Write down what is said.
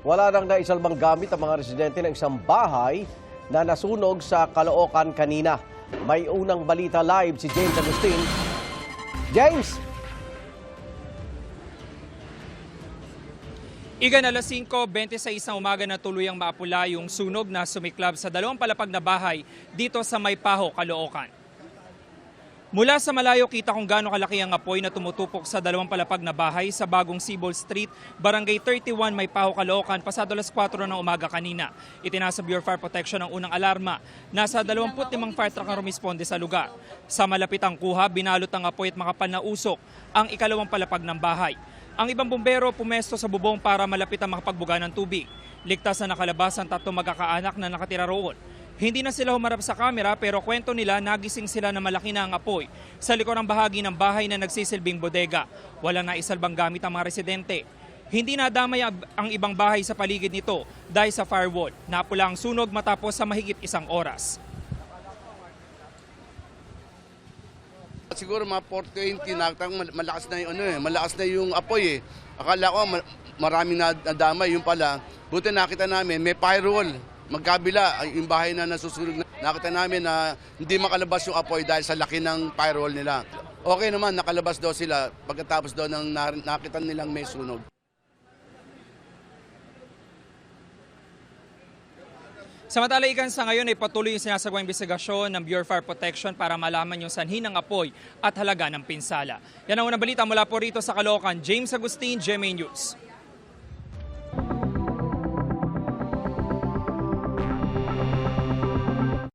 Wala nang naisalbang gamit ang mga residente ng isang bahay na nasunog sa Caloocan kanina. May unang balita live si James Agustin. James! Igan alas 5:26 ng umaga na tuluyang maapula yung sunog na sumiklab sa dalawang palapag na bahay dito sa Maypaho, Caloocan. Mula sa malayo kita kung gaano kalaki ang apoy na tumutupok sa dalawang palapag na bahay sa Bagong Sibol Street, Barangay 31, Maypaho, Caloocan, pasado alas 4 ng umaga kanina. Itinasa Bureau of Fire Protection ang unang alarma. Nasa 25 fire truck ang rumisponde sa lugar. Sa malapitang kuha, binalot ang apoy at makapal na usok ang ikalawang palapag ng bahay. Ang ibang bumbero pumesto sa bubong para malapit ang makapagbuga ng tubig. Ligtas na nakalabas ang 3 magkakaanak na nakatira roon. Hindi na sila humarap sa kamera pero kwento nila nagising sila na malaki na ang apoy sa likurang bahagi ng bahay na nagsisilbing bodega. Walang naisalbang gamit ang mga residente. Hindi nadamay ang ibang bahay sa paligid nito dahil sa firewall. Napula ang sunog matapos sa mahigit 1 oras. Siguro mga 4:20 nakita ko malakas na yung malakas na yung apoy eh. Akala ko maraming nadamay, yung pala. Buti nakita namin may firewall. Magkabila yung bahay na nasusunog. Nakita namin na hindi makalabas yung apoy dahil sa laki ng firewall nila. Okay naman, nakalabas daw sila pagkatapos daw ng nakita nilang may sunog. Samantala, Igan, sa ngayon ay patuloy yung sinasagawang investigasyon ng Bureau of Fire Protection para malaman yung sanhi ng apoy at halaga ng pinsala. Yan ang unang balita mula po rito sa Caloocan. James Agustin, GMA News.